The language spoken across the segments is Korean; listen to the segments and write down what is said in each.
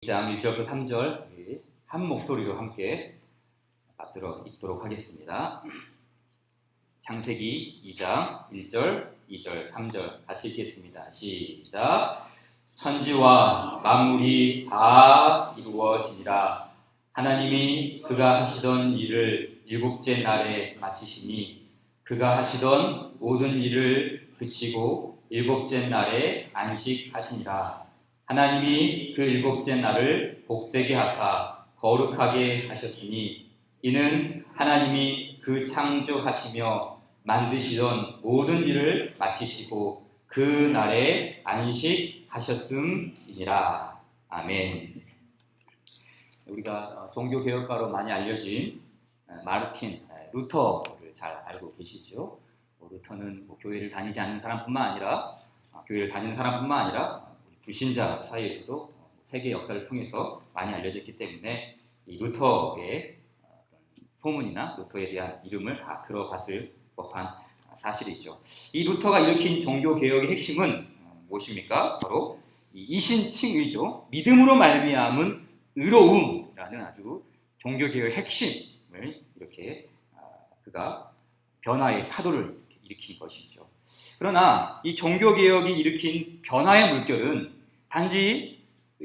2장 1절부터 3절 한 목소리로 함께 받들어 읽도록 하겠습니다. 창세기 2장 1절, 2절, 3절 같이 읽겠습니다. 시작. 천지와 만물이 다 이루어지니라. 하나님이 그가 하시던 일을 일곱째 날에 마치시니 그가 하시던 모든 일을 그치고 일곱째 날에 안식하시니라. 하나님이 그 일곱째 날을 복되게 하사 거룩하게 하셨으니 이는 하나님이 그 창조하시며 만드시던 모든 일을 마치시고 그 날에 안식하셨음이니라. 아멘. 우리가 종교개혁가로 많이 알려진 마르틴 루터를 잘 알고 계시죠? 루터는 교회를 다니지 않는 사람뿐만 아니라 교회를 다니는 사람뿐만 아니라 불신자 사이에서도 세계 역사를 통해서 많이 알려졌기 때문에 이 루터의 소문이나 루터에 대한 이름을 다 들어봤을 법한 사실이죠. 이 루터가 일으킨 종교개혁의 핵심은 무엇입니까? 바로 이 이신칭의죠. 믿음으로 말미암은 의로움이라는 아주 종교개혁의 핵심을 이렇게 그가 변화의 파도를 일으킨 것이죠. 그러나 이 종교개혁이 일으킨 변화의 물결은 단지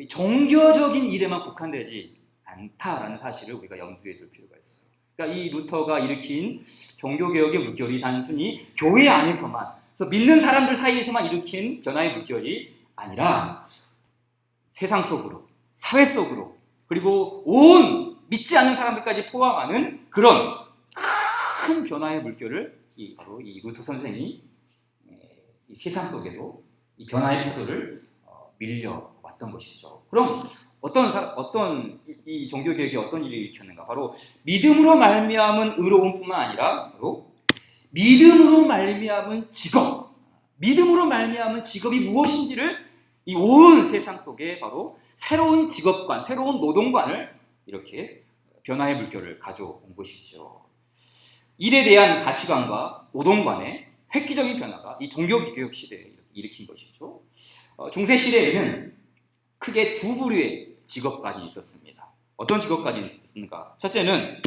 종교적인 일에만 국한되지 않다라는 사실을 우리가 염두에 둘 필요가 있어요. 그러니까 이 루터가 일으킨 종교개혁의 물결이 단순히 교회 안에서만, 그래서 믿는 사람들 사이에서만 일으킨 변화의 물결이 아니라 세상 속으로, 사회 속으로, 그리고 온 믿지 않는 사람들까지 포함하는 그런 큰 변화의 물결을 바로 이 루터 선생이 이 세상 속에도 이 변화의 파도를 밀려왔던 것이죠. 그럼 이 종교개혁이 어떤 일을 일으켰는가? 바로 믿음으로 말미암은 의로움뿐만 아니라 바로 믿음으로 말미암은 직업, 믿음으로 말미암은 직업이 무엇인지를 이 온 세상 속에 바로 새로운 직업관, 새로운 노동관을 이렇게 변화의 물결을 가져온 것이죠. 일에 대한 가치관과 노동관의 획기적인 변화가 이 종교개혁 시대에 일으킨 것이죠. 중세 시대에는 크게 두 부류의 직업관이 있었습니다. 어떤 직업관이 있었는가? 첫째는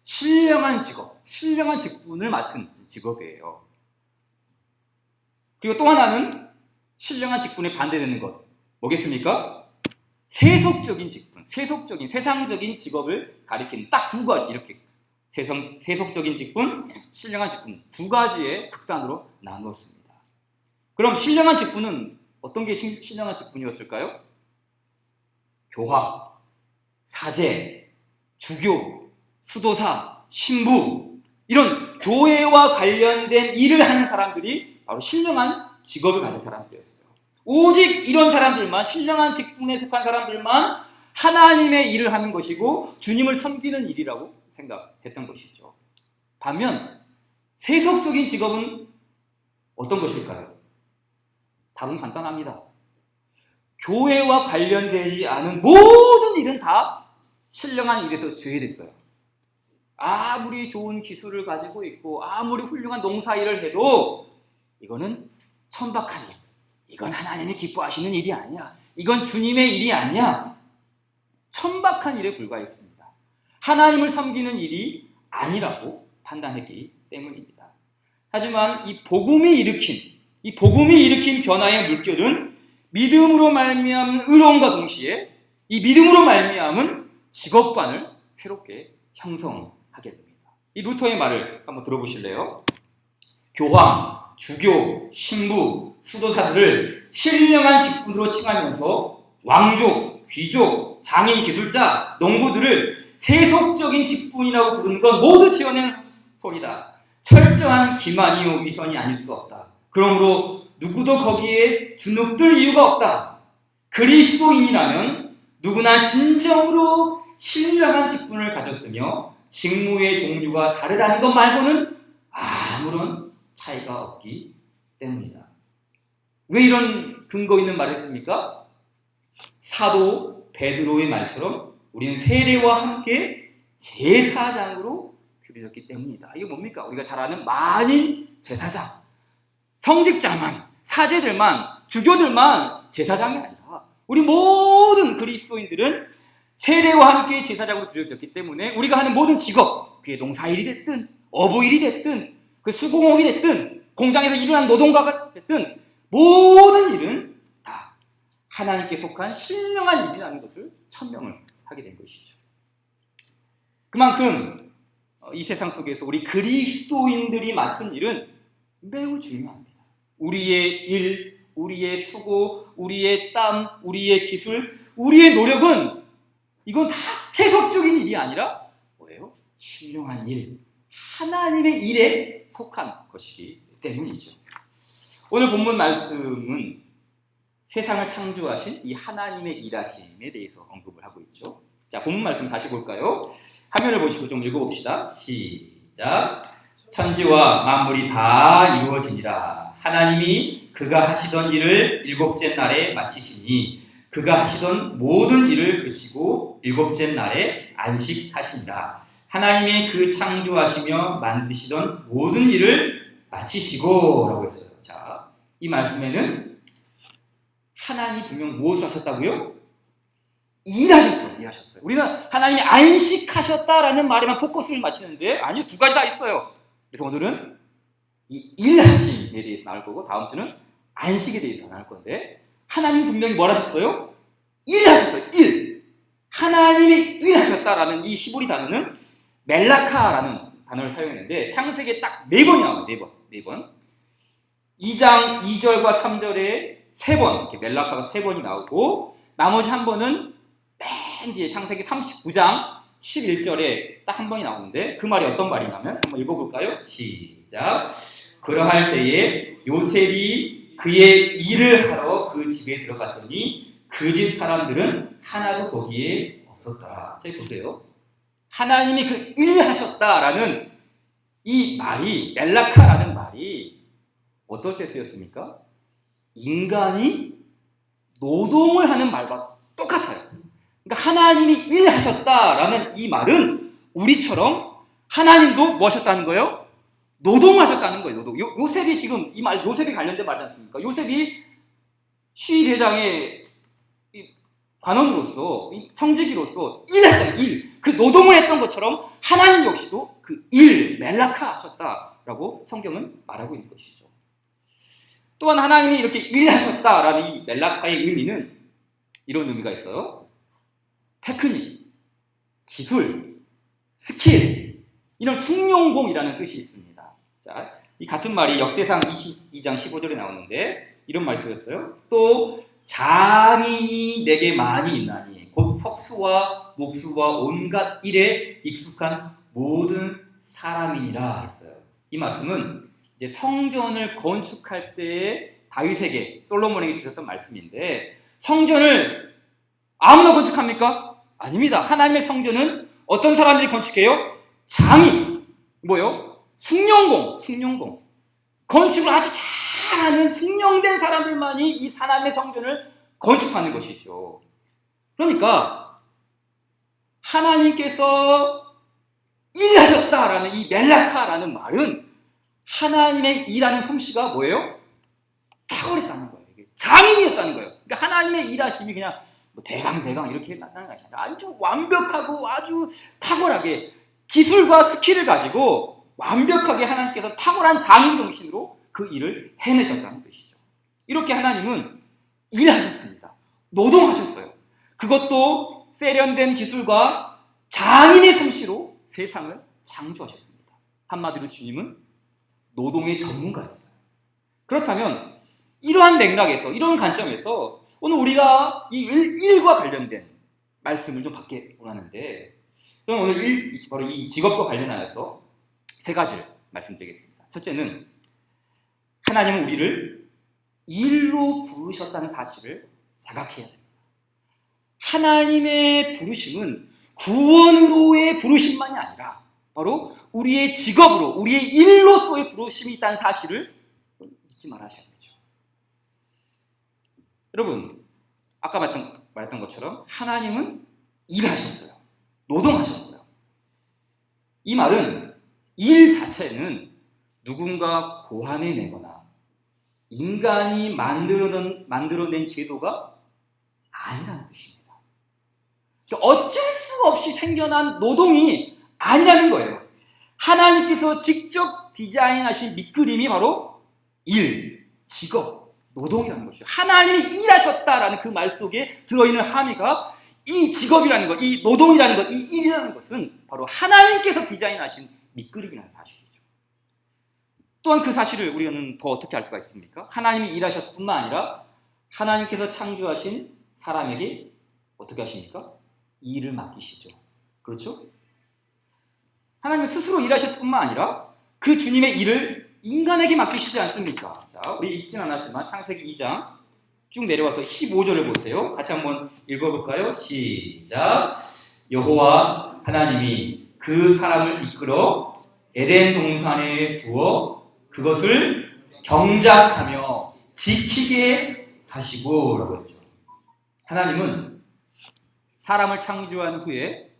신령한 직업, 신령한 직분을 맡은 직업이에요. 그리고 또 하나는 신령한 직분에 반대되는 것, 뭐겠습니까? 세속적인 직분, 세속적인, 세상적인 직업을 가리키는 딱 두 가지, 이렇게 세속적인 직분, 신령한 직분 두 가지의 극단으로 나누었습니다. 그럼 신령한 직분은 어떤 게 신령한 직분이었을까요? 교화, 사제, 주교, 수도사, 신부 이런 교회와 관련된 일을 하는 사람들이 바로 신령한 직업을 가진 사람들이었어요. 오직 이런 사람들만, 신령한 직분에 속한 사람들만 하나님의 일을 하는 것이고 주님을 섬기는 일이라고 생각했던 것이죠. 반면 세속적인 직업은 어떤 것일까요? 답은 간단합니다. 교회와 관련되지 않은 모든 일은 다 신령한 일에서 제외됐어요. 아무리 좋은 기술을 가지고 있고 아무리 훌륭한 농사일을 해도 이거는 천박한 일, 이건 하나님이 기뻐하시는 일이 아니야, 이건 주님의 일이 아니야, 천박한 일에 불과했습니다. 하나님을 섬기는 일이 아니라고 판단했기 때문입니다. 하지만 이 복음이 일으킨 변화의 물결은 믿음으로 말미암은 의로움과 동시에 이 믿음으로 말미암은 직업관을 새롭게 형성하게 됩니다. 이 루터의 말을 한번 들어보실래요? 교황, 주교, 신부, 수도사들을 신령한 직분으로 칭하면서 왕족, 귀족, 장인, 기술자, 농부들을 세속적인 직분이라고 부르는 건 모두 지어낸 소리다. 철저한 기만이요 위선이 아닐 수 없다. 그러므로 누구도 거기에 주눅들 이유가 없다. 그리스도인이라면 누구나 진정으로 신령한 직분을 가졌으며 직무의 종류가 다르다는 것 말고는 아무런 차이가 없기 때문이다. 왜 이런 근거 있는 말을 했습니까? 사도 베드로의 말처럼 우리는 세례와 함께 제사장으로 규례졌기 때문이다. 이게 뭡니까? 우리가 잘 아는 만인 제사장, 성직자만, 사제들만, 주교들만 제사장이 아니라 우리 모든 그리스도인들은 세례와 함께 제사장으로 드려졌기 때문에 우리가 하는 모든 직업, 그게 농사일이 됐든 어부일이 됐든 그 수공업이 됐든 공장에서 일어난 노동가가 됐든 모든 일은 다 하나님께 속한 신령한 일이라는 것을 천명을 하게 된 것이죠. 그만큼 이 세상 속에서 우리 그리스도인들이 맡은 일은 매우 중요합니다. 우리의 일, 우리의 수고, 우리의 땀, 우리의 기술, 우리의 노력은 이건 다 세속적인 일이 아니라 뭐예요? 신령한 일, 하나님의 일에 속한 것이기 때문이죠. 오늘 본문 말씀은 세상을 창조하신 이 하나님의 일하심에 대해서 언급을 하고 있죠. 자, 본문 말씀 다시 볼까요? 화면을 보시고 좀 읽어봅시다. 시작. 천지와 만물이 다 이루어지니라. 하나님이 그가 하시던 일을 일곱째 날에 마치시니 그가 하시던 모든 일을 그치고 일곱째 날에 안식하시니라. 하나님이 그 창조하시며 만드시던 모든 일을 마치시고 라고 했어요. 자, 이 말씀에는 하나님이 분명 무엇을 하셨다고요? 일하셨어요. 우리는 하나님이 안식하셨다라는 말에만 포커스를 맞추는데 아니요, 두 가지 다 있어요. 그래서 오늘은 이 일하심에 대해서 나올 거고 다음 주는 안식에 대해서 나올 건데 하나님 분명히 뭘 하셨어요? 일하셨어요. 일. 하나님이 일하셨다라는 이 히브리 단어는 멜라카라는 단어를 사용했는데 창세기에 딱 4번이 나와요. 4번. 2장 2절과 3절에 3번 이렇게 멜라카가 3번이 나오고 나머지 한 번은 맨 뒤에 창세기 39장 11절에 딱 한 번이 나오는데 그 말이 어떤 말이냐면 한번 읽어볼까요? 시작. 그러할 때에 요셉이 그의 일을 하러 그 집에 들어갔더니 그 집 사람들은 하나도 거기에 없었더라. 자, 보세요. 하나님이 그 일을 하셨다라는 이 말이 멜라카라는 말이 어떨 때 쓰였습니까? 인간이 노동을 하는 말과 똑같아요. 그러니까 하나님이 일하셨다라는 이 말은 우리처럼 하나님도 뭐 하셨다는 거예요? 노동하셨다는 거예요. 노동. 요셉이 지금 이 말 요셉이 관련된 말이지 않습니까? 요셉이 시대장의 관원으로서 청지기로서 일했잖아요. 일. 그 노동을 했던 것처럼 하나님 역시도 그 일, 멜라카 하셨다라고 성경은 말하고 있는 것이죠. 또한 하나님이 이렇게 일하셨다라는 이 멜라카의 의미는 이런 의미가 있어요. 테크닉, 기술, 스킬, 이런 승용공이라는 뜻이 있습니다. 자, 이 같은 말이 역대상 22장 15절에 나오는데 이런 말이 쓰였어요. 또 장인이 내게 많이 있나니 곧 석수와 목수와 온갖 일에 익숙한 모든 사람이니라 했어요. 이 말씀은 이제 성전을 건축할 때 다윗에게 솔로몬에게 주셨던 말씀인데 성전을 아무나 건축합니까? 아닙니다. 하나님의 성전은 어떤 사람들이 건축해요? 장인. 뭐요? 승용공. 건축을 아주 잘하는 승용된 사람들만이 이 하나님의 성전을 건축하는 것이죠. 그러니까 하나님께서 일하셨다라는 이 멜라카라는 말은 하나님의 일하는 솜씨가 뭐예요? 탁월했다는 거예요. 장인이었다는 거예요. 그러니까 하나님의 일하심이 그냥 뭐 대강 이렇게 나타나는 것이 아니라 아주 완벽하고 아주 탁월하게 기술과 스킬을 가지고 완벽하게 하나님께서 탁월한 장인 정신으로 그 일을 해내셨다는 것이죠. 이렇게 하나님은 일하셨습니다. 노동하셨어요. 그것도 세련된 기술과 장인의 솜씨로 세상을 창조하셨습니다. 한마디로 주님은 노동의 전문가였어요. 그렇다면 이러한 맥락에서 이런 관점에서 오늘 우리가 이 일과 관련된 말씀을 좀 받게 원하는데 저는 오늘 바로 이 직업과 관련하여서 3가지를 말씀드리겠습니다. 첫째는 하나님은 우리를 일로 부르셨다는 사실을 자각해야 됩니다. 하나님의 부르심은 구원으로의 부르심만이 아니라 바로 우리의 직업으로 우리의 일로서의 부르심이 있다는 사실을 잊지 말아야 되죠. 여러분 아까 말했던 것처럼 하나님은 일하셨어요. 노동하셨어요. 이 말은 일 자체는 누군가 고안해내거나 인간이 만들어낸 제도가 어쩔 수 없이 생겨난 노동이 아니라는 거예요. 하나님께서 직접 디자인하신 밑그림이 바로 일, 직업, 노동이라는 것이죠. 하나님이 일하셨다라는 그 말 속에 들어있는 함의가 이 직업이라는 것, 이 노동이라는 것, 이 일이라는 것은 바로 하나님께서 디자인하신 밑그림이라는 사실이죠. 또한 그 사실을 우리는 더 어떻게 알 수가 있습니까? 하나님이 일하셨을 뿐만 아니라 하나님께서 창조하신 사람에게 어떻게 하십니까? 이 일을 맡기시죠. 그렇죠? 하나님은 스스로 일하셨을 뿐만 아니라 그 주님의 일을 인간에게 맡기시지 않습니까? 자, 우리 읽진 않았지만 창세기 2장 쭉 내려와서 15절을 보세요. 같이 한번 읽어볼까요? 시작. 여호와 하나님이 그 사람을 이끌어 에덴 동산에 두어 그것을 경작하며 지키게 하시고 라고 했죠. 하나님은 사람을 창조한 후에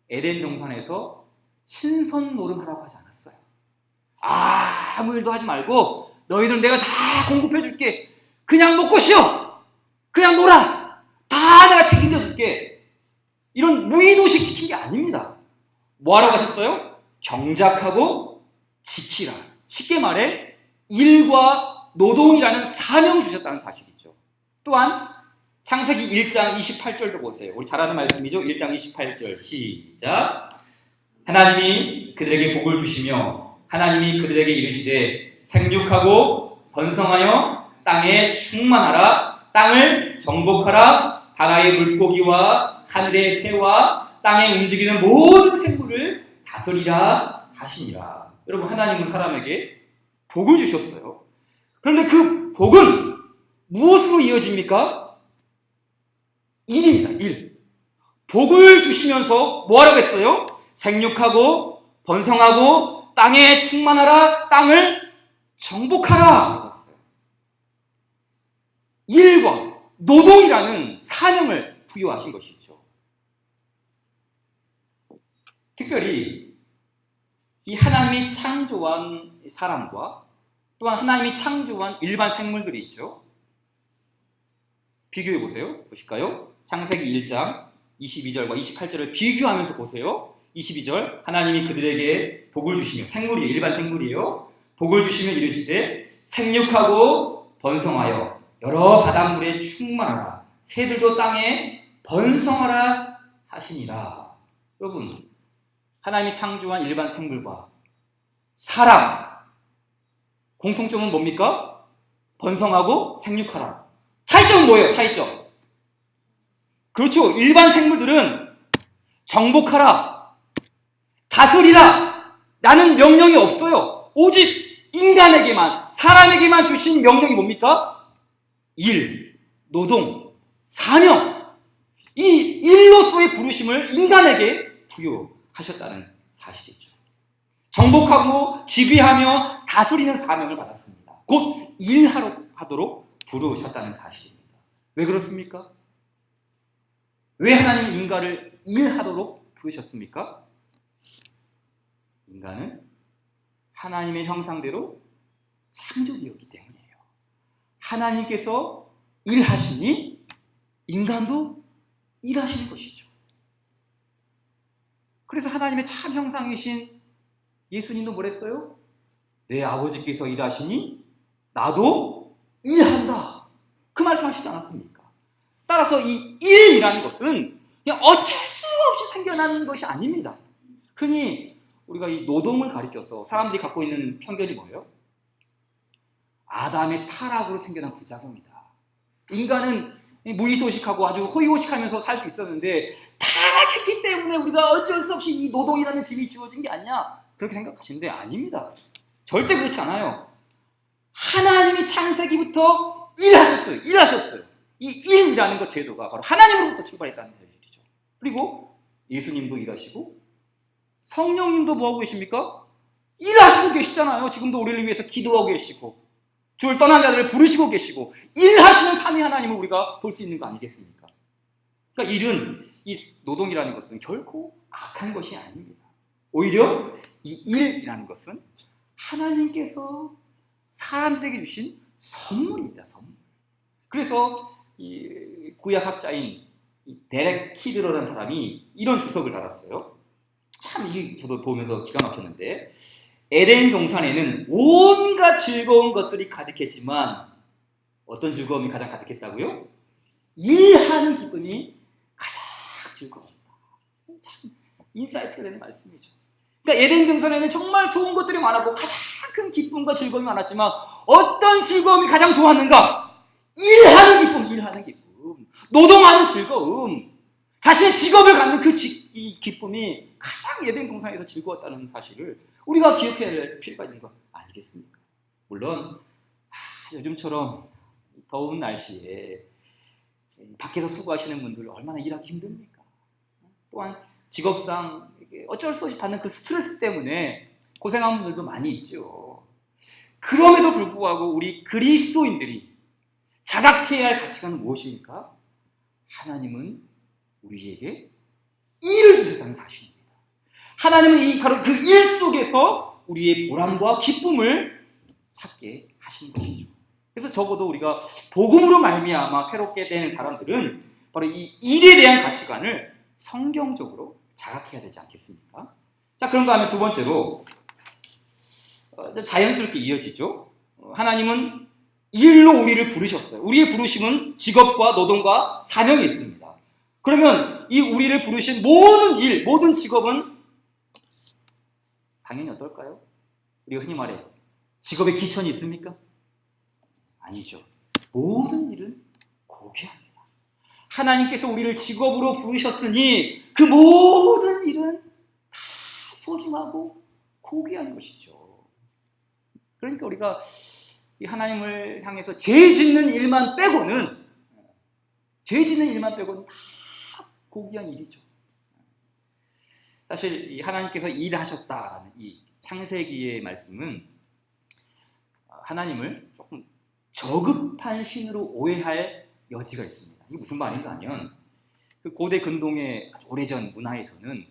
에덴 동산에서 신선 노름하라고 하지 않았어요. 아무 일도 하지 말고 너희들 내가 다 공급해 줄게. 그냥 먹고 쉬어. 그냥 놀아. 다 내가 책임져 줄게. 이런 무의도식 시킨 게 아닙니다. 뭐 하라고 하셨어요? 경작하고 지키라. 쉽게 말해 일과 노동이라는 사명을 주셨다는 사실이죠. 또한 창세기 1장 28절도 보세요. 우리 잘 아는 말씀이죠. 1장 28절 시작. 하나님이 그들에게 복을 주시며 하나님이 그들에게 이르시되 생육하고 번성하여 땅에 충만하라. 땅을 정복하라. 바다의 물고기와 하늘의 새와 땅에 움직이는 모든 생물을 다스리라 하시니라. 여러분, 하나님은 사람에게 복을 주셨어요. 그런데 그 복은 무엇으로 이어집니까? 일입니다. 일. 복을 주시면서 뭐 하라고 했어요? 생육하고 번성하고 땅에 충만하라. 땅을 정복하라. 일과 노동이라는 사명을 부여하신 것이죠. 특별히 이 하나님이 창조한 사람과 또한 하나님이 창조한 일반 생물들이 있죠. 비교해 보세요. 보실까요? 창세기 1장 22절과 28절을 비교하면서 보세요. 22절 하나님이 그들에게 복을 주시며 생물이에요. 일반 생물이에요. 복을 주시며 이르시되 생육하고 번성하여 여러 바닷물에 충만하라. 새들도 땅에 번성하라 하시니라. 여러분, 하나님이 창조한 일반 생물과 사람 공통점은 뭡니까? 번성하고 생육하라. 차이점은 뭐예요? 차이점. 그렇죠. 일반 생물들은 정복하라, 다스리라 라는 명령이 없어요. 오직 인간에게만, 사람에게만 주신 명령이 뭡니까? 일, 노동, 사명. 이 일로서의 부르심을 인간에게 부여하셨다는 사실이죠. 정복하고 지휘하며 다스리는 사명을 받았습니다. 곧 일하도록 부르셨다는 사실입니다. 왜 그렇습니까? 왜 하나님이 인간을 일하도록 부르셨습니까? 인간은 하나님의 형상대로 창조되었기 때문이에요. 하나님께서 일하시니 인간도 일하실 것이죠. 그래서 하나님의 참 형상이신 예수님도 뭐랬어요? 내 아버지께서 일하시니 나도 일한다. 그 말씀하시지 않았습니까? 따라서 이 일이라는 것은 그냥 어쩔 수 없이 생겨나는 것이 아닙니다. 흔히 우리가 이 노동을 가리켜서 사람들이 갖고 있는 편견이 뭐예요? 아담의 타락으로 생겨난 부작용이다. 인간은 무의도식하고 아주 호의호식하면서 살 수 있었는데 타락했기 때문에 우리가 어쩔 수 없이 이 노동이라는 짐이 주어진 게 아니야. 그렇게 생각하시는데 아닙니다. 절대 그렇지 않아요. 하나님이 창세기부터 일하셨어요. 이 일이라는 것 제도가 바로 하나님으로부터 출발했다는 사실이죠. 그리고 예수님도 일하시고 성령님도 뭐하고 계십니까? 일하시고 계시잖아요. 지금도 우리를 위해서 기도하고 계시고 주를 떠난 자들을 부르시고 계시고 일하시는 삼위 하나님을 우리가 볼 수 있는 거 아니겠습니까? 그러니까 일은, 이 노동이라는 것은 결코 악한 것이 아닙니다. 오히려 이 일이라는 것은 하나님께서 사람들에게 주신 선물입니다. 선물. 그래서 이 구약학자인 이 데렉 키드러라는 사람이 이런 주석을 달았어요. 참 이게 저도 보면서 기가 막혔는데, 에덴 동산에는 온갖 즐거운 것들이 가득했지만 어떤 즐거움이 가장 가득했다고요? 일하는 기쁨이 가장 즐거웠다. 참 인사이트가 되는 말씀이죠. 그러니까 에덴 동산에는 정말 좋은 것들이 많았고 가장 큰 기쁨과 즐거움이 많았지만 어떤 즐거움이 가장 좋았는가? 일하는 기쁨, 일하는 기쁨. 노동하는 즐거움, 자신의 직업을 갖는 이 기쁨이 가장 에덴 동산에서 즐거웠다는 사실을 우리가 기억해야 할 필요가 있는 거 아니겠습니까? 물론 요즘처럼 더운 날씨에 밖에서 수고하시는 분들 얼마나 일하기 힘듭니까? 또한 직업상 어쩔 수 없이 받는 그 스트레스 때문에 고생하는 분들도 많이 있죠. 그럼에도 불구하고 우리 그리스도인들이 자각해야 할 가치관은 무엇입니까? 하나님은 우리에게 일을 주셨다는 사실입니다. 하나님은 바로 그 일 속에서 우리의 보람과 기쁨을 찾게 하신 것이죠. 그래서 적어도 우리가 복음으로 말미암아 새롭게 된 사람들은 바로 이 일에 대한 가치관을 성경적으로 자각해야 되지 않겠습니까? 자, 그런가 하면 두 번째로 자연스럽게 이어지죠. 하나님은 일로 우리를 부르셨어요. 우리의 부르심은 직업과 노동과 사명이 있습니다. 그러면 이 우리를 부르신 모든 일, 모든 직업은 당연히 어떨까요? 우리가 흔히 말해 직업에 기천이 있습니까? 아니죠. 모든 일은 고귀합니다. 하나님께서 우리를 직업으로 부르셨으니 그 모든 일은 다 소중하고 고귀한 것이죠. 그러니까 우리가 이 하나님을 향해서 죄 짓는 일만 빼고는 다 고귀한 일이죠. 사실 이 하나님께서 일하셨다라는 이 창세기의 말씀은 하나님을 조금 저급한 신으로 오해할 여지가 있습니다. 이게 무슨 말인가 하면 그 고대 근동의 오래전 문화에서는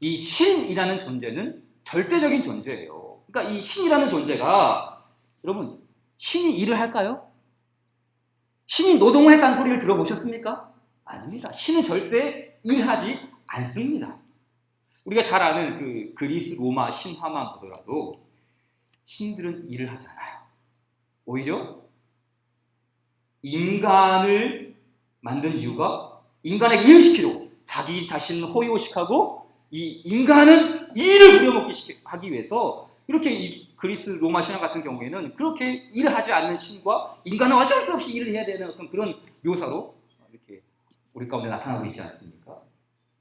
이 신이라는 존재는 절대적인 존재예요. 그러니까 이 신이라는 존재가, 여러분, 신이 일을 할까요? 신이 노동을 했다는 소리를 들어보셨습니까? 아닙니다. 신은 절대 일하지 않습니다. 우리가 잘 아는 그 그리스 로마 신화만 보더라도 신들은 일을 하지 않아요. 오히려 인간을 만든 이유가 인간에게 일을 시키려고, 자기 자신을 호의호식하고 이 인간은 일을 부려먹기 하기 위해서 이렇게 이 그리스 로마 신화 같은 경우에는 그렇게 일을 하지 않는 신과 인간은 어쩔 수 없이 일을 해야 되는 어떤 그런 묘사로 이렇게 우리 가운데 나타나고 있지 않습니까?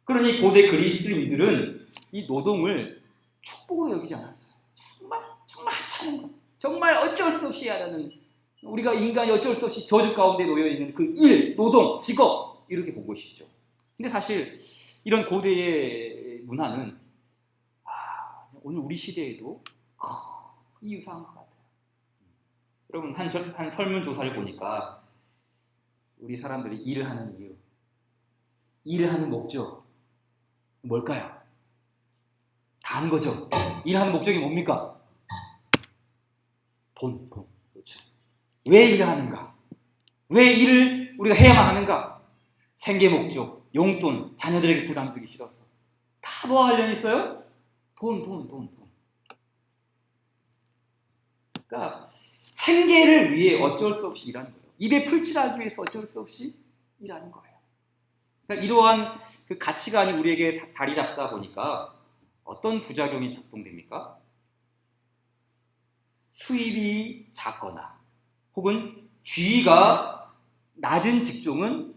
그러니 고대 그리스인들은 이 노동을 축복으로 여기지 않았어요. 정말 하찮은 것, 정말 어쩔 수 없이 해야 하는, 우리가 인간이 어쩔 수 없이 저주 가운데 놓여 있는 그 일, 노동, 직업, 이렇게 본 것이죠. 근데 사실 이런 고대의 문화는 오늘 우리 시대에도 거의 유사한 것 같아요. 여러분, 한 설문조사를 보니까 우리 사람들이 일을 하는 이유, 일을 하는 목적 뭘까요? 다 한 거죠. 일하는 목적이 뭡니까? 돈. 그렇죠. 왜 일을 하는가? 왜 일을 우리가 해야만 하는가? 생계 목적, 용돈, 자녀들에게 부담 주기 싫어서. 다 뭐와 관련 있어요? 돈. 그러니까 생계를 위해 어쩔 수 없이 일하는 거예요. 입에 풀칠하기 위해서 어쩔 수 없이 일하는 거예요. 그러니까 이러한 그 가치관이 우리에게 자리 잡다 보니까 어떤 부작용이 작동됩니까? 수입이 작거나 혹은 지위가 낮은 직종은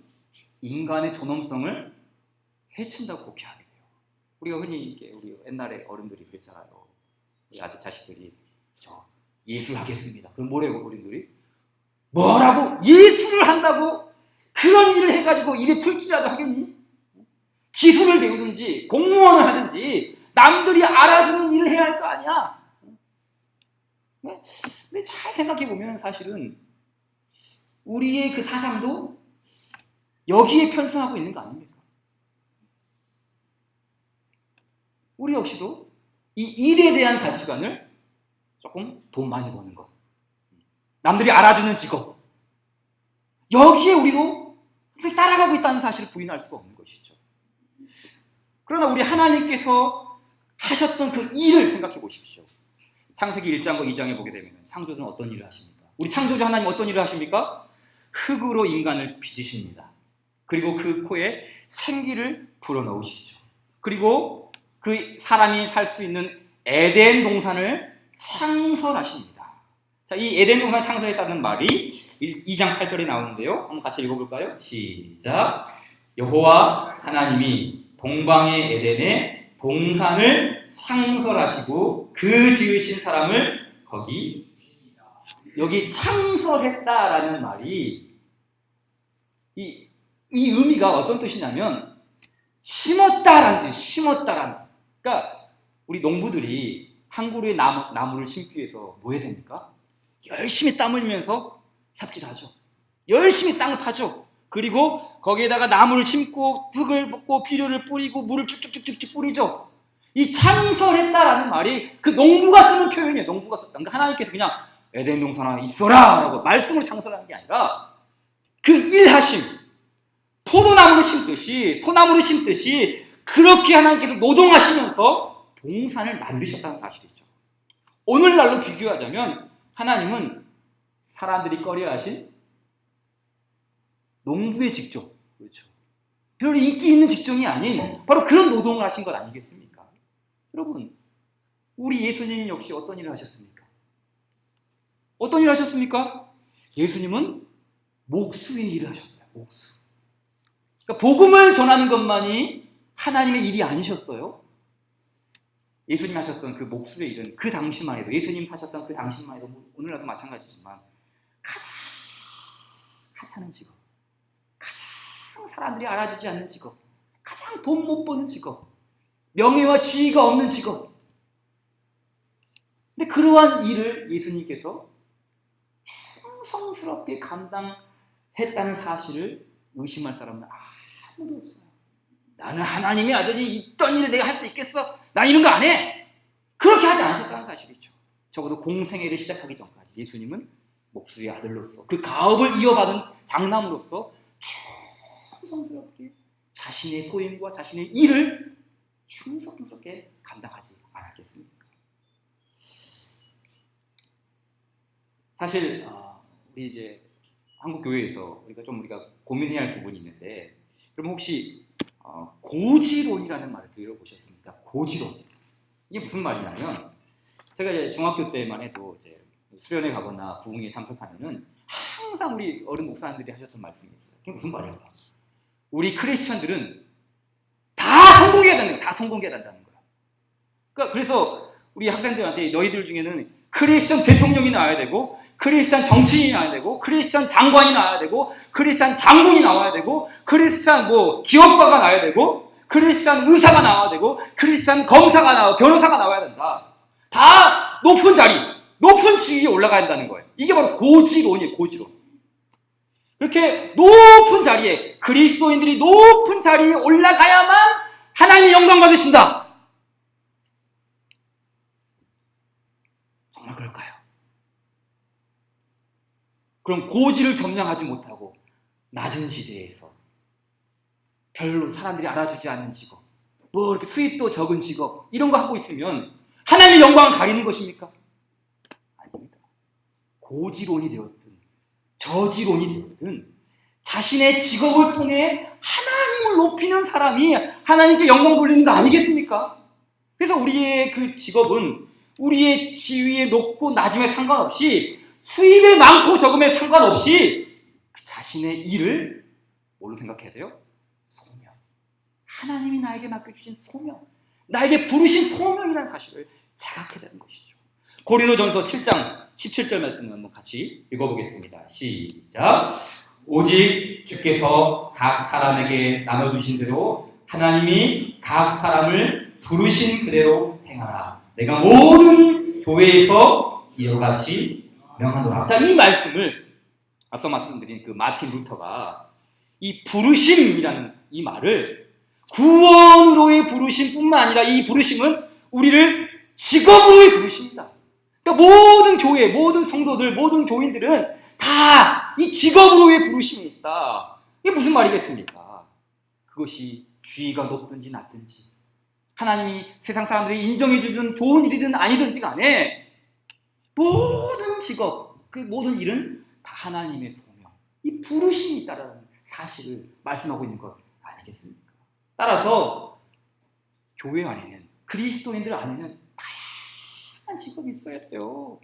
인간의 존엄성을 해친다고 그렇게 하게 돼요. 우리가 흔히 우리 옛날에 어른들이 그랬잖아요. 우리 아들 자식들이 저 예술 하겠습니다. 그럼 뭐래요, 어른들이? 뭐라고? 예술을 한다고? 그런 일을 해가지고 입에 풀칠이라도 하겠니? 기술을 배우든지 공무원을 하든지 남들이 알아주는 일을 해야 할 거 아니야. 근데 잘 생각해보면 사실은 우리의 그 사상도 여기에 편승하고 있는 거 아닙니까? 우리 역시도 이 일에 대한 가치관을 조금 돈 많이 버는 것, 남들이 알아주는 직업, 여기에 우리도 따라가고 있다는 사실을 부인할 수가 없는 것이죠. 그러나 우리 하나님께서 하셨던 그 일을 생각해 보십시오. 창세기 1장과 2장에 보게 되면 창조주는 어떤 일을 하십니까? 우리 창조주 하나님 어떤 일을 하십니까? 흙으로 인간을 빚으십니다. 그리고 그 코에 생기를 불어넣으시죠. 그리고 그 사람이 살 수 있는 에덴 동산을 창설하십니다. 자, 이 에덴 동산을 창설했다는 말이 2장 8절에 나오는데요. 한번 같이 읽어볼까요? 시작. 여호와 하나님이 동방의 에덴에 동산을 창설하시고 그 지으신 사람을 거기, 여기 창설했다라는 말이 이 의미가 어떤 뜻이냐면 심었다라는 뜻, 심었다라는. 그러니까 우리 농부들이 한 그루의 나무를 심기 위해서 뭐 해야 됩니까? 열심히 땀 흘리면서 삽질하죠. 열심히 땅을 파죠. 그리고 거기에다가 나무를 심고 흙을 붓고 비료를 뿌리고 물을 쭉쭉쭉쭉 뿌리죠. 이 창설했다라는 말이 그 농부가 쓰는 표현이에요. 그러니까 하나님께서 그냥 에덴 동산아 있어라 라고 말씀으로 창설하는 게 아니라 그 일하심, 포도나무를 심듯이 소나무를 심듯이 그렇게 하나님께서 노동하시면서 동산을 만드셨다는 사실이죠. 오늘날로 비교하자면 하나님은 사람들이 꺼려하신 농부의 직종, 그렇죠. 별로 인기 있는 직종이 아닌 바로 그런 노동을 하신 것 아니겠습니까? 여러분, 우리 예수님 역시 어떤 일을 하셨습니까? 어떤 일을 하셨습니까? 예수님은 목수의 일을 하셨어요. 목수. 그러니까 복음을 전하는 것만이 하나님의 일이 아니셨어요. 예수님 하셨던 그 목수의 일은 그 당시만 해도, 예수님 사셨던 그 당시만 해도, 오늘날도 마찬가지지만 가장 하찮은 직업, 가장 사람들이 알아주지 않는 직업, 가장 돈 못 버는 직업, 명예와 지위가 없는 직업. 근데 그러한 일을 예수님께서 충성스럽게 감당했다는 사실을 의심할 사람은 아무도 없어요. 나는 하나님의 아들이 있던 일을 내가 할 수 있겠어? 난 이런 거 안 해! 그렇게 하지 않으셨다는 사실이죠. 적어도 공생애를 시작하기 전까지 예수님은 목수의 아들로서 그 가업을 이어받은 장남으로서 충성스럽게 자신의 소임과 자신의 일을 충성스럽게 감당하지 않았겠습니까? 사실 우리 이제 한국 교회에서 우리가 고민해야 할 부분이 있는데, 그럼 혹시 고지론이라는 말을 들어보셨습니까? 고지론. 이게 무슨 말이냐면, 제가 이제 중학교 때만 해도 이제 수련회 가거나 부흥회에 참석하면은 항상 우리 어른 목사님들이 하셨던 말씀이 있어요. 그게 무슨 말일까? 우리 크리스천들은 다 성공해야 된다는 거야. 다 성공해야 된다는 거야. 그러니까 그래서 우리 학생들한테 너희들 중에는 크리스천 대통령이 나와야 되고, 크리스천 정치인이 나와야 되고, 크리스천 장관이 나와야 되고, 크리스천 장군이 나와야 되고, 크리스천 기업가가 나와야 되고, 크리스천 의사가 나와야 되고, 크리스천 검사가 나와, 변호사가 나와야 된다. 다 높은 자리, 높은 지위에 올라가야 한다는 거예요. 이게 바로 고지론이에요. 고지론. 그렇게 높은 자리에, 그리스도인들이 높은 자리에 올라가야만 하나님의 영광 받으신다. 정말 그럴까요? 그럼 고지를 점령하지 못하고 낮은 지대에서 별로 사람들이 알아주지 않는 직업, 이렇게 수입도 적은 직업, 이런 거 하고 있으면 하나님의 영광을 가리는 것입니까? 아닙니다. 고지론이 되었든 저지론이 되었든 자신의 직업을 통해 하나님을 높이는 사람이 하나님께 영광 돌리는 거 아니겠습니까? 그래서 우리의 그 직업은 우리의 지위에 높고 낮음에 상관없이, 수입에 많고 적음에 상관없이 자신의 일을 뭘로 생각해야 돼요? 소명. 하나님이 나에게 맡겨주신 소명, 나에게 부르신 소명이라는 사실을 자각해야 되는 것이죠. 고린도전서 7장 17절 말씀을 한번 같이 읽어보겠습니다. 시작. 오직 주께서 각 사람에게 나눠주신 대로 하나님이 각 사람을 부르신 그대로 행하라. 내가 모든 교회에서 이와 같이 명하노라. 자, 이 말씀을 앞서 말씀드린 그 마틴 루터가 이 부르심이라는 이 말을 구원으로의 부르심뿐만 아니라, 이 부르심은 우리를 직업으로의 부르심이다. 그러니까 모든 교회, 모든 성도들, 모든 교인들은 다 이 직업으로의 부르심이 있다. 이게 무슨 말이겠습니까? 그것이 지위가 높든지 낮든지 하나님이 세상 사람들이 인정해주는 좋은 일이든 아니든지 간에 모든 직업, 그 모든 일은 다 하나님의 소명, 이 부르심이 있다는 사실을 말씀하고 있는 것 아니겠습니까? 따라서 교회 안에는, 그리스도인들 안에는 다양한 직업이 있어야 돼요.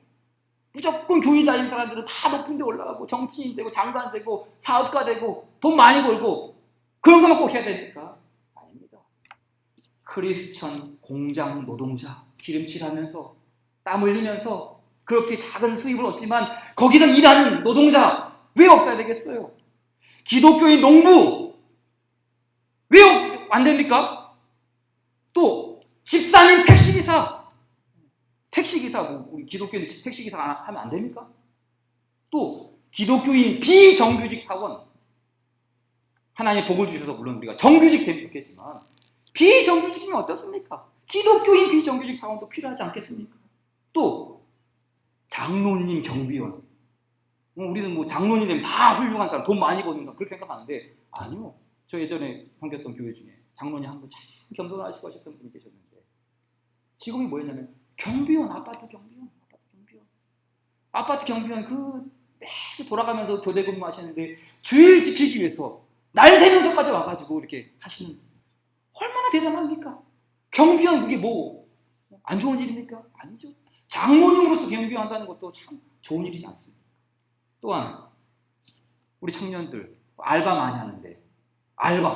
무조건 교회 다니는 사람들은 다 높은 데 올라가고 정치인 되고 장관 되고 사업가 되고 돈 많이 벌고 그런 것만 꼭 해야 되니까 아닙니다. 크리스천 공장 노동자 기름칠하면서 땀 흘리면서 그렇게 작은 수입을 얻지만 거기서 일하는 노동자 왜 없어야 되겠어요? 기독교인 농부 왜 안 됩니까? 또 집사님 택시기사 뭐 우리 기독교인 택시기사 하면 안 됩니까? 또 기독교인 비정규직 사원, 하나님 복을 주셔서 물론 우리가 정규직 되면 좋겠지만 비정규직이면 어떻습니까? 기독교인 비정규직 사원도 필요하지 않겠습니까? 또 장로님, 경비원, 우리는 뭐 장로님 되면 다 훌륭한 사람, 돈 많이 버는 사람 그렇게 생각하는데 아니요. 저 예전에 섬겼던 교회 중에 장로님 한 분 참 겸손하시고 하셨던 분이 계셨는데 직업이 뭐였냐면 경비원, 아파트 경비원 그 매주 돌아가면서 교대 근무하시는데 주일 지키기 위해서 날 새면서까지 와가지고 이렇게 하시는, 얼마나 대단합니까? 경비원 그게 뭐 안 좋은 일입니까? 아니죠. 장로님으로서 경비원 한다는 것도 참 좋은 일이지 않습니까? 또한 우리 청년들 알바 많이 하는데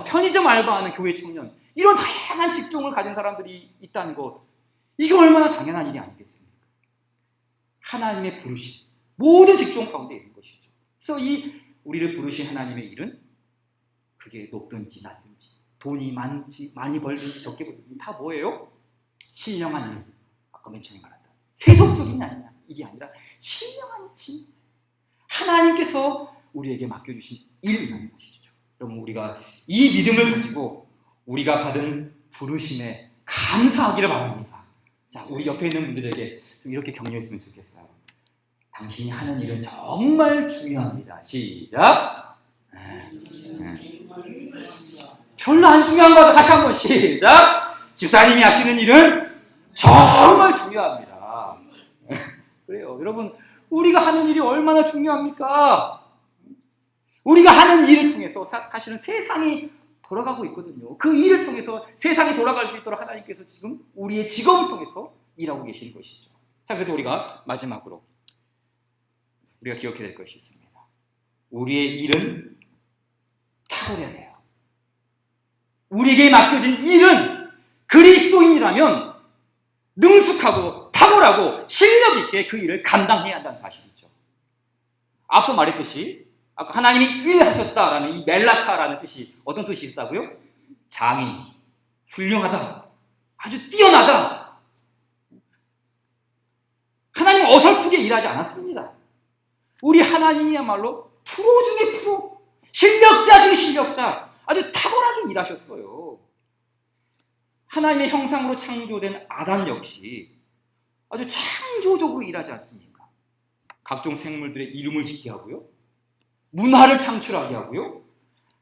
편의점 알바하는 교회 청년, 이런 다양한 직종을 가진 사람들이 있다는 것, 이게 얼마나 당연한 일이 아니겠습니까? 하나님의 부르심, 모든 직종 가운데 있는 것이죠. 그래서 이 우리를 부르신 하나님의 일은 그게 높든지 낮든지 돈이 많이 벌든지 적게 벌든지 다 뭐예요? 신령한 일. 아까 맨 처음에 말했다. 세속적인 일이 아니라 신령한 일. 하나님께서 우리에게 맡겨주신 일이라는 것이죠. 여러분, 우리가 이 믿음을 가지고 우리가 받은 부르심에 감사하기를 바랍니다. 자, 우리 옆에 있는 분들에게 좀 이렇게 격려했으면 좋겠어요. 당신이 하는 일은 정말 중요합니다. 시작. 별로 안 중요한 거다. 다시 한번 시작. 집사님이 하시는 일은 정말 중요합니다. 그래요. 여러분, 우리가 하는 일이 얼마나 중요합니까? 우리가 하는 일을 통해서 사실은 세상이 돌아가고 있거든요. 그 일을 통해서 세상이 돌아갈 수 있도록 하나님께서 지금 우리의 직업을 통해서 일하고 계시는 것이죠. 자, 그래서 우리가 마지막으로 우리가 기억해야 될 것이 있습니다. 우리의 일은 탁월해야 돼요. 우리에게 맡겨진 일은 그리스도인이라면 능숙하고 탁월하고 실력 있게 그 일을 감당해야 한다는 사실이죠. 앞서 말했듯이 아까 하나님이 일하셨다라는 이 멜라카라는 뜻이 어떤 뜻이 있다고요? 장인, 훌륭하다, 아주 뛰어나다. 하나님 어설프게 일하지 않았습니다. 우리 하나님이야말로 프로 중에 프로, 실력자 중에 실력자, 아주 탁월하게 일하셨어요. 하나님의 형상으로 창조된 아담 역시 아주 창조적으로 일하지 않습니까? 각종 생물들의 이름을 짓게 하고요, 문화를 창출하게 하고요,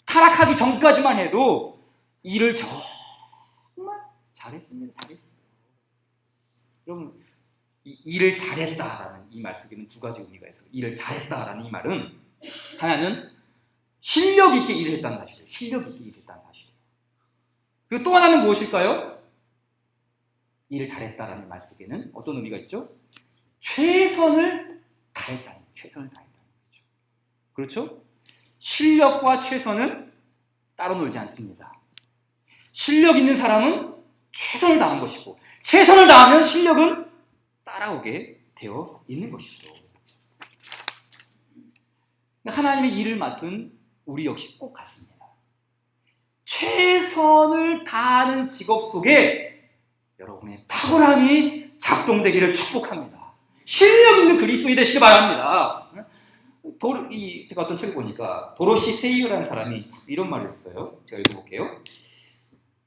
타락하기 전까지만 해도 일을 정말 잘했습니다. 여러분, 이 일을 잘했다라는 이 말씀에는 두 가지 의미가 있어요. 일을 잘했다라는 이 말은 하나는 실력 있게 일을 했다는 사실이에요. 실력 있게 일했다는 사실이에요. 그리고 또 하나는 무엇일까요? 일을 잘했다라는 말 속에는 어떤 의미가 있죠? 최선을 다했다는 거죠. 그렇죠? 실력과 최선은 따로 놀지 않습니다. 실력 있는 사람은 최선을 다한 것이고, 최선을 다하면 실력은 따라오게 되어 있는 것이죠. 하나님의 일을 맡은 우리 역시 꼭 같습니다. 최선을 다하는 직업 속에 여러분의 탁월함이 작동되기를 축복합니다. 실력 있는 그리스도인이 되시기 바랍니다. 제가 어떤 책을 보니까 도로시 세이유라는 사람이 이런 말을 했어요. 제가 읽어볼게요.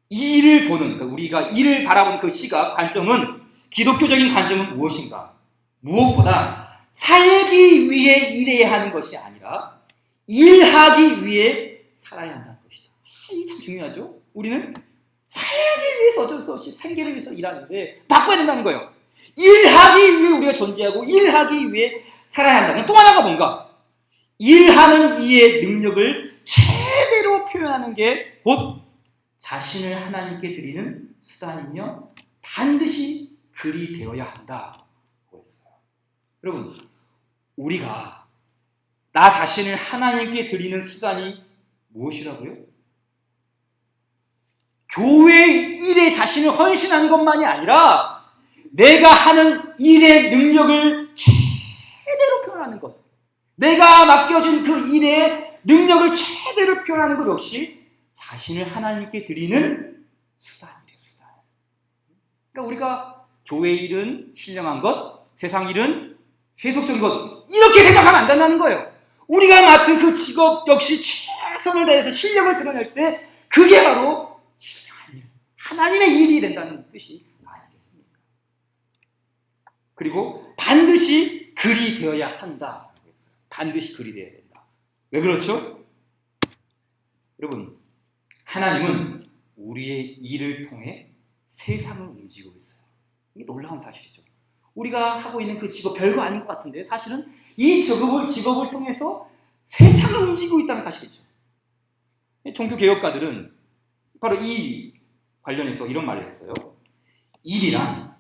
일을 보는, 그러니까 우리가 일을 바라보는 그 시각, 관점은, 기독교적인 관점은 무엇인가? 무엇보다 살기 위해 일해야 하는 것이 아니라 일하기 위해 살아야 한다는 것이다. 이게 참 중요하죠. 우리는 살기 위해서 어쩔 수 없이 생계를 위해서 일하는데 바꿔야 된다는 거예요. 일하기 위해 우리가 존재하고 일하기 위해 살아야 한다. 또 하나가 뭔가? 일하는 이의 능력을 최대로 표현하는 게 곧 자신을 하나님께 드리는 수단이며 반드시 그리 되어야 한다고 했어요. 여러분, 우리가 나 자신을 하나님께 드리는 수단이 무엇이라고요? 교회 일에 자신을 헌신하는 것만이 아니라 내가 하는 일의 능력을 최대로 표현하는 것, 내가 맡겨진 그 일의 능력을 최대로 표현하는 것 역시 자신을 하나님께 드리는 수단이래요. 수단. 그러니까 우리가 교회 일은 신령한 것, 세상 일은 세속적인 것, 이렇게 생각하면 안 된다는 거예요. 우리가 맡은 그 직업 역시 최선을 다해서 실력을 드러낼 때 그게 바로 신령한 일, 하나님의 일이 된다는 뜻이 아니겠습니까? 그리고 반드시 그리 되어야 한다. 반드시 그리 되어야 된다. 왜 그렇죠? 여러분, 하나님은 우리의 일을 통해 세상을 움직이고 있어요. 이게 놀라운 사실이죠. 우리가 하고 있는 그 직업 별거 아닌 것 같은데 사실은 이 직업을 통해서 세상을 움직이고 있다는 사실이죠. 종교개혁가들은 바로 이 관련해서 이런 말을 했어요. 일이란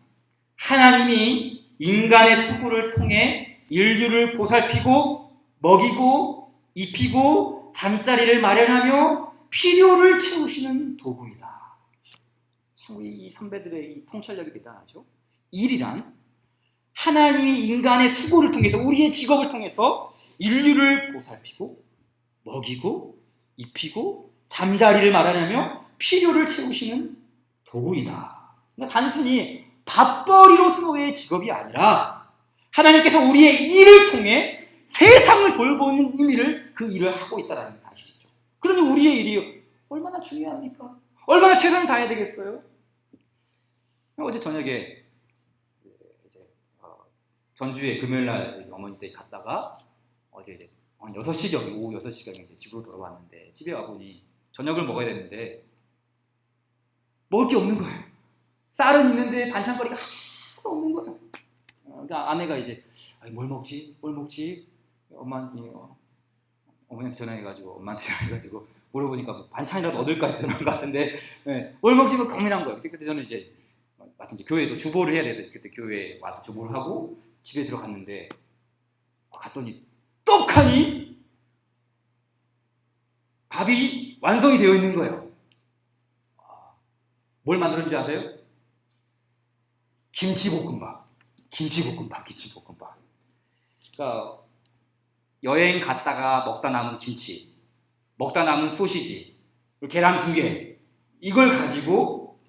하나님이 인간의 수고를 통해 인류를 보살피고 먹이고 입히고 잠자리를 마련하며 필요를 채우시는 도구이다. 참 이 선배들의 이 통찰력이 대단하죠. 일이란 하나님이 인간의 수고를 통해서 우리의 직업을 통해서 인류를 보살피고 먹이고 입히고 잠자리를 마련하며 필요를 채우시는 도구이다. 그러니까 단순히 밥벌이로서의 직업이 아니라 하나님께서 우리의 일을 통해 세상을 돌보는 의미를 그 일을 하고 있다는 사실이죠. 그러니 우리의 일이 얼마나 중요합니까? 얼마나 최선을 다해야 되겠어요? 어제 저녁에 전주에 금요일날 어머니 댁에 갔다가 어제 이제 한 6시경, 오후 6시경에 이제 집으로 돌아왔는데 집에 와보니 저녁을 먹어야 되는데 먹을 게 없는 거예요. 쌀은 있는데 반찬거리가 하나도 없는 거예요. 그러니까 아내가 이제 뭘 먹지? 어머니한테 전화해가지고 물어보니까 뭐 반찬이라도 얻을까 해서 전화한 것 같은데 뭘 먹지? 고민한 거예요. 그때 저는 이제 마침 이제 교회도 주보를 해야 돼서 그때 교회에 와서 주보를 하고 집에 들어갔는데 갔더니 떡하니 밥이 완성이 되어 있는 거예요. 뭘 만들었는지 아세요? 김치볶음밥. 그러니까 여행 갔다가 먹다 남은 김치, 먹다 남은 소시지, 계란 2개 이걸 가지고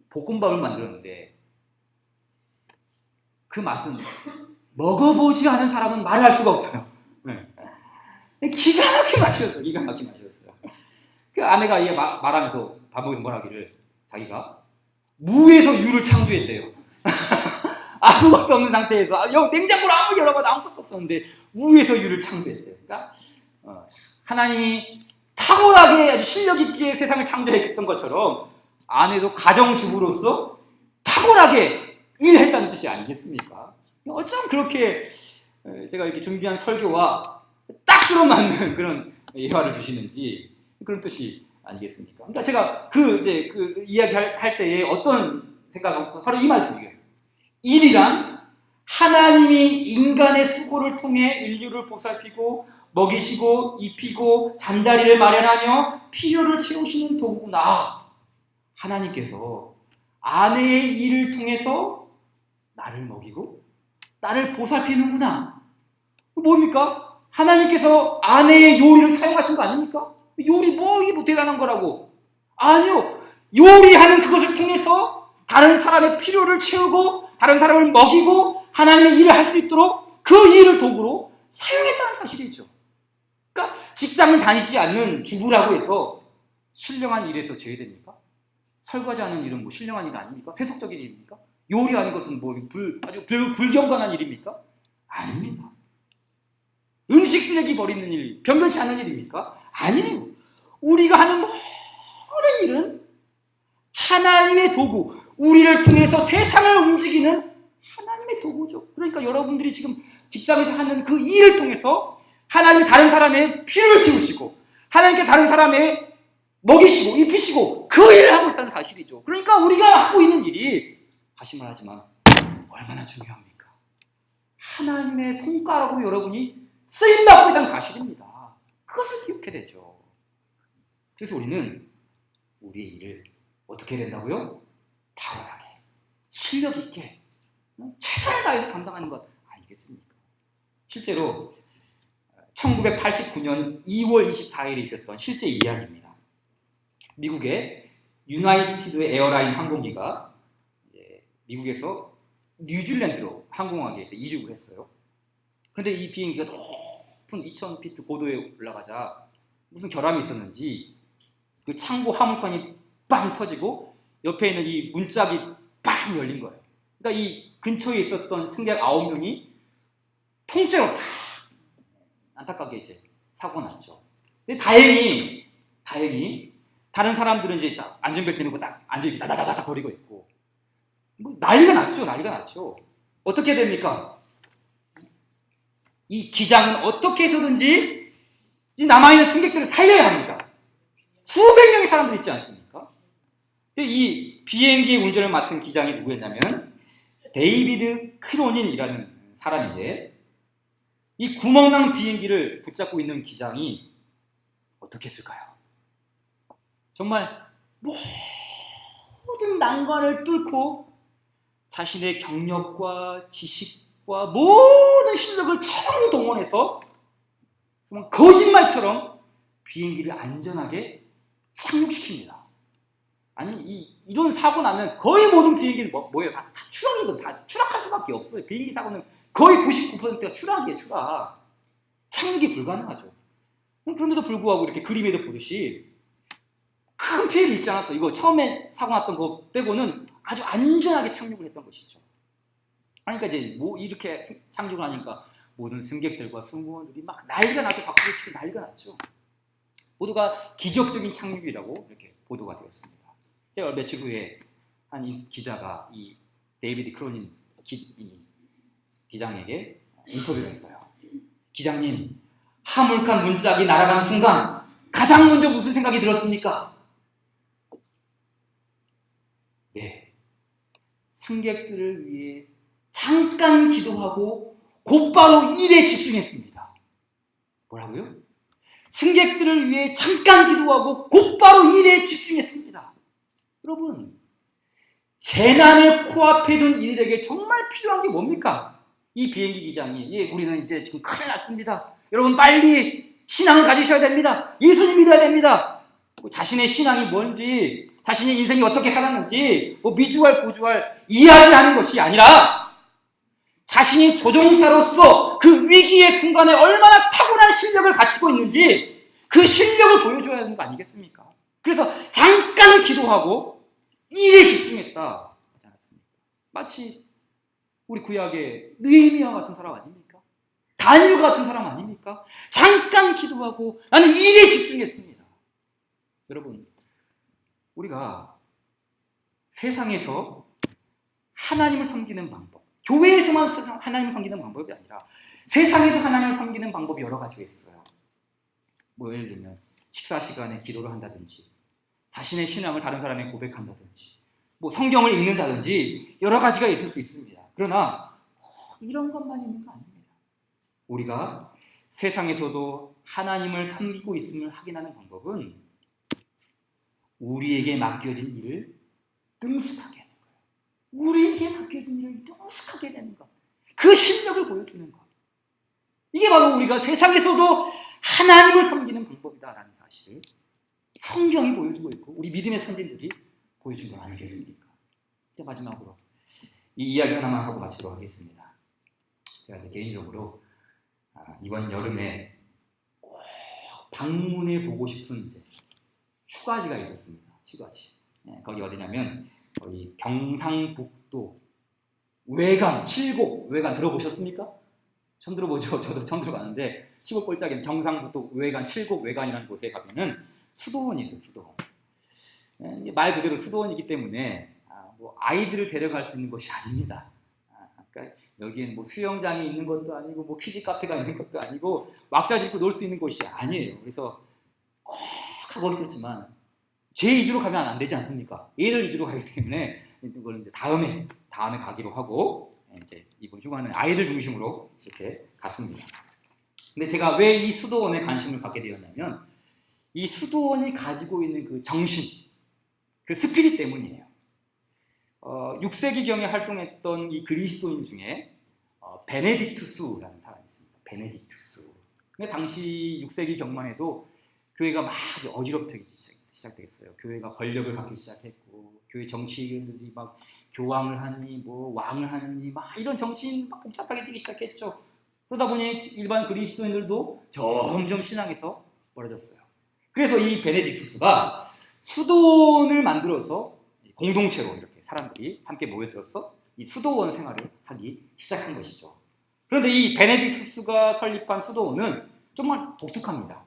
볶음밥을 만들었는데 그 맛은 먹어보지 않은 사람은 말할 수가 없어요. 기가 막힌 맛이었어요. 그 아내가 말하면서 밥 먹으면서 뭐라 하기를 자기가 무에서 유를 창조했대요. 아무것도 없는 상태에서 냉장고를 아무리 열어봐도 아무것도 없었는데 무에서 유를 창조했대요. 그러니까 하나님이 탁월하게 아주 실력 있게 세상을 창조했던 것처럼 아내도 가정주부로서 탁월하게 일했다는 뜻이 아니겠습니까? 어쩜 그렇게 제가 이렇게 준비한 설교와 딱 들어맞는 그런 예화를 주시는지 그런 뜻이 아니겠습니까? 그러니까 제가 그 이야기 할 때에 어떤 생각을 바로 이 말씀이에요. 일이란 하나님이 인간의 수고를 통해 인류를 보살피고 먹이시고 입히고 잠자리를 마련하며 필요를 채우시는 도구구나. 하나님께서 아내의 일을 통해서 나를 먹이고 나를 보살피는구나. 뭡니까? 하나님께서 아내의 요리를 사용하신 거 아닙니까? 요리 이게 뭐 대단한 거라고. 아니요. 요리하는 그것을 통해서 다른 사람의 필요를 채우고 다른 사람을 먹이고 하나님의 일을 할 수 있도록 그 일을 도구로 사용했다는 사실이죠. 그러니까 직장을 다니지 않는 주부라고 해서 신령한 일에서 제외됩니까? 설거지하는 일은 뭐 신령한 일 아닙니까? 세속적인 일입니까? 요리하는 것은 아주 불경건한 일입니까? 아닙니다. 음식 쓰레기 버리는 일, 변변치 않은 일입니까? 아니에요. 우리가 하는 모든 일은 하나님의 도구, 우리를 통해서 세상을 움직이는 하나님의 도구죠. 그러니까 여러분들이 지금 직장에서 하는 그 일을 통해서 하나님이 다른 사람의 피를 채우시고 하나님께 다른 사람의 먹이시고 입히시고 그 일을 하고 있다는 사실이죠. 그러니까 우리가 하고 있는 일이 다시 말하지만 얼마나 중요합니까? 하나님의 손가락으로 여러분이 쓰임받고 있다는 사실입니다. 그것을 기억해야 되죠. 그래서 우리는 우리의 일을 어떻게 해야 된다고요? 탁월하게, 실력 있게, 최선을 다해서 감당하는 것 아니겠습니까? 실제로 1989년 2월 24일에 있었던 실제 이야기입니다. 미국의 유나이티드 에어라인 항공기가 미국에서 뉴질랜드로 항공하기 위해서 이륙을 했어요. 그런데 이 비행기가 높은 2000피트 고도에 올라가자 무슨 결함이 있었는지 그 창고 화물칸이 빵 터지고 옆에 있는 이 문짝이 빵 열린 거예요. 그러니까 이 근처에 있었던 승객 9명이 통째로 팍 안타깝게 이제 사고가 났죠. 근데 다행히 다른 사람들은 이제 딱 안전벨트 매고 딱 앉아있고 다다다다 거리고 있고 뭐 난리가 났죠. 어떻게 됩니까? 이 기장은 어떻게 해서든지 이 남아있는 승객들을 살려야 합니다. 수백 명의 사람들이 있지 않습니까? 이 비행기 운전을 맡은 기장이 누구였냐면 데이비드 크로닌이라는 사람인데 이 구멍난 비행기를 붙잡고 있는 기장이 어떻게 했을까요? 정말 모든 난관을 뚫고 자신의 경력과 지식과 모든 실력을 총동원해서 정말 거짓말처럼 비행기를 안전하게 착륙시킵니다. 아니 이런 사고 나면 거의 모든 비행기는 뭐예요? 다 추락이거든. 다 추락할 수밖에 없어요. 비행기 사고는 거의 99%가 추락이에요. 추락. 착륙이 불가능하죠. 그런데도 불구하고 이렇게 그림에도 보듯이 큰 피해를 입지 않았어. 이거 처음에 사고 났던 거 빼고는 아주 안전하게 착륙을 했던 것이죠. 그러니까 이제 이렇게 착륙을 하니까 모든 승객들과 승무원들이 막 난리가 나서 박수를 치고 난리가 났죠. 모두가 기적적인 착륙이라고 이렇게 보도가 되었습니다. 제가 며칠 후에 한 이 기자가 이 데이비드 크로닌 기장에게 인터뷰를 했어요. 기장님, 화물칸 문짝이 날아간 순간 가장 먼저 무슨 생각이 들었습니까? 네, 승객들을 위해 잠깐 기도하고 곧바로 일에 집중했습니다. 뭐라고요? 승객들을 위해 잠깐 기도하고 곧바로 일에 집중했습니다. 여러분, 재난을 코앞에 둔 이들에게 정말 필요한 게 뭡니까? 이 비행기 기장이 우리는 이제 지금 큰일 났습니다. 여러분 빨리 신앙을 가지셔야 됩니다. 예수님 믿어야 됩니다. 자신의 신앙이 뭔지, 자신의 인생이 어떻게 살았는지 미주알 고주알 이야기하는 것이 아니라 자신이 조종사로서 그 위기의 순간에 얼마나 탁월한 실력을 갖추고 있는지 그 실력을 보여줘야 하는 거 아니겠습니까? 그래서 잠깐 기도하고 일에 집중했다 하지 않았습니까? 마치 우리 구약의 느헤미야 같은 사람 아닙니까? 다니엘 같은 사람 아닙니까? 잠깐 기도하고 나는 일에 집중했습니다. 여러분, 우리가 세상에서 하나님을 섬기는 방법, 교회에서만 하나님을 섬기는 방법이 아니라 세상에서 하나님을 섬기는 방법이 여러 가지가 있어요. 예를 들면 식사 시간에 기도를 한다든지, 자신의 신앙을 다른 사람에게 고백한다든지, 성경을 읽는다든지 여러 가지가 있을 수 있습니다. 그러나 이런 것만 있는 거 아닙니다. 우리가 세상에서도 하나님을 섬기고 있음을 확인하는 방법은 우리에게 맡겨진 일을 능숙하게 하는 거예요. 우리에게 맡겨진 일을 능숙하게 하는 것. 그 실력을 보여주는 것. 이게 바로 우리가 세상에서도 하나님을 섬기는 방법이다라는 사실을 성경이 보여주고 있고 우리 믿음의 선진들이 보여준 건 아니겠습니까? 이제 마지막으로 이 이야기 하나만 하고 마치도록 하겠습니다. 제가 이제 개인적으로 이번 여름에 꼭 방문해 보고 싶은 이제 휴가지가 있었습니다. 휴가지. 거기 어디냐면 거기 경상북도 외관, 칠곡 외관 들어보셨습니까? 처음 들어보죠. 저도 처음 들어봤는데 시골 꼴짝인 경상북도 외관, 칠곡 외관이라는 곳에 가면은 수도원이 있어요. 수도원. 말 그대로 수도원이기 때문에 뭐 아이들을 데려갈 수 있는 것이 아닙니다. 그러니까 여기엔 뭐 수영장이 있는 것도 아니고 뭐 키즈 카페가 있는 것도 아니고 왁자 짚고 놀 수 있는 곳이 아니에요. 그래서 꼭 하고 그렇지만 제 위주로 가면 안 되지 않습니까? 얘들 위주로 가기 때문에 이걸 이제 다음에 가기로 하고 이제 이번 휴가는 아이들 중심으로 이렇게 갔습니다. 근데 제가 왜 이 수도원에 관심을 갖게 되었냐면 이 수도원이 가지고 있는 그 정신, 그 스피릿 때문이에요. 6세기경에 활동했던 이 그리스도인 중에 베네딕투스라는 사람이 있습니다. 베네딕투스. 근데 당시 6세기경만 해도 교회가 막 어지럽히기 시작됐어요. 교회가 권력을 갖기 시작했고 교회 정치인들이 막 교황을 하니 뭐 왕을 하니 막 이런 정치인 막 복잡하게 되기 시작했죠. 그러다 보니 일반 그리스도인들도 점점 신앙에서 멀어졌어요. 그래서 이 베네딕투스가 수도원을 만들어서 공동체로 이렇게 사람들이 함께 모여들어서 이 수도원 생활을 하기 시작한 것이죠. 그런데 이 베네딕투스가 설립한 수도원은 정말 독특합니다.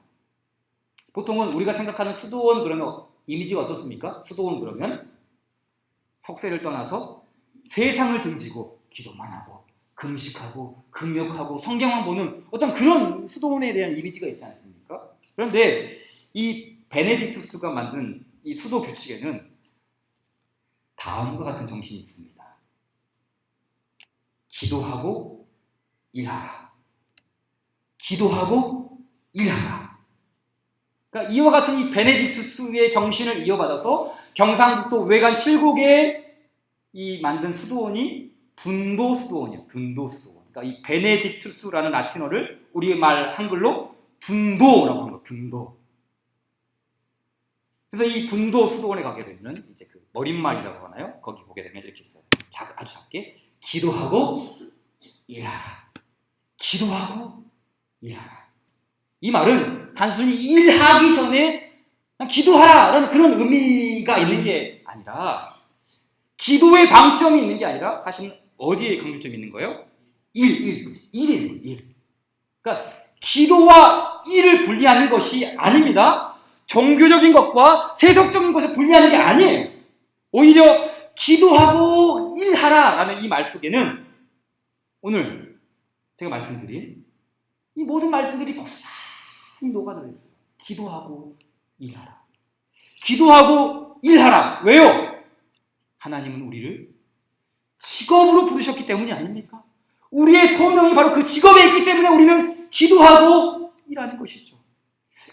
보통은 우리가 생각하는 수도원 그러면 이미지가 어떻습니까? 수도원 그러면 석쇠를 떠나서 세상을 등지고 기도만 하고 금식하고 금욕하고 성경만 보는 어떤 그런 수도원에 대한 이미지가 있지 않습니까? 그런데 이 베네딕투스가 만든 이 수도 규칙에는 다음과 같은 정신이 있습니다. 기도하고 일하라. 기도하고 일하라. 그러니까 이와 같은 이 베네딕투스의 정신을 이어받아서 경상북도 외관 7곡에 이 만든 수도원이 분도 수도원이에요. 분도 수도원. 그러니까 이 베네딕투스라는 라틴어를 우리 말 한글로 분도라고 하는 거예요. 분도. 그래서 이 분도 수도원에 가게 되면 이제 그 머릿말이라고 하나요? 거기 보게 되면 이렇게 있어요. 아주 작게 기도하고 일하라. 기도하고 일하라. 이 말은 단순히 일하기 전에 그냥 기도하라라는 그런 의미가 있는 게 아니라 기도에 방점이 있는 게 아니라 사실 어디에 강조점이 있는 거예요? 일. 그러니까 기도와 일을 분리하는 것이 아닙니다. 종교적인 것과 세속적인 것을 분리하는 게 아니에요. 오히려 기도하고 일하라라는 이 말 속에는 오늘 제가 말씀드린 이 모든 말씀들이 고스란히 녹아들어 있어요. 기도하고 일하라. 기도하고 일하라. 왜요? 하나님은 우리를 직업으로 부르셨기 때문이 아닙니까? 우리의 소명이 바로 그 직업에 있기 때문에 우리는 기도하고 일하는 것이죠.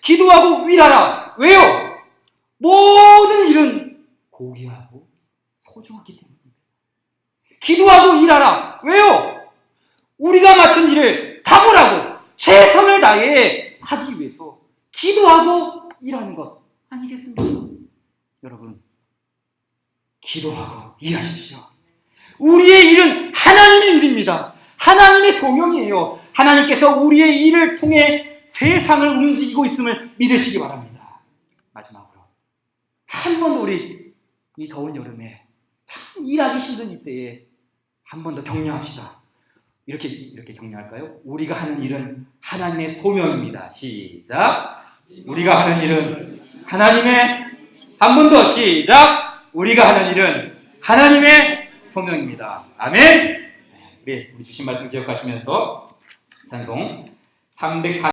기도하고 일하라. 왜요? 모든 일은 고귀하고 소중하기 때문입니다. 기도하고 일하라. 왜요? 우리가 맡은 일을 탁월하고 최선을 다해 하기 위해서 기도하고 일하는 것 아니겠습니까? 여러분, 기도하고 일하십시오. 우리의 일은 하나님의 일입니다. 하나님의 소명이에요. 하나님께서 우리의 일을 통해 세상을 움직이고 있음을 믿으시기 바랍니다. 마지막으로 한 번 더 우리 이 더운 여름에 참 일하기 힘든 이때에 한 번 더 격려합시다. 이렇게 격려할까요? 우리가 하는 일은 하나님의 소명입니다. 시작. 우리가 하는 일은 하나님의, 한 번 더 시작. 우리가 하는 일은 하나님의 소명입니다. 아멘. 우리 주신 말씀 기억하시면서 찬송 304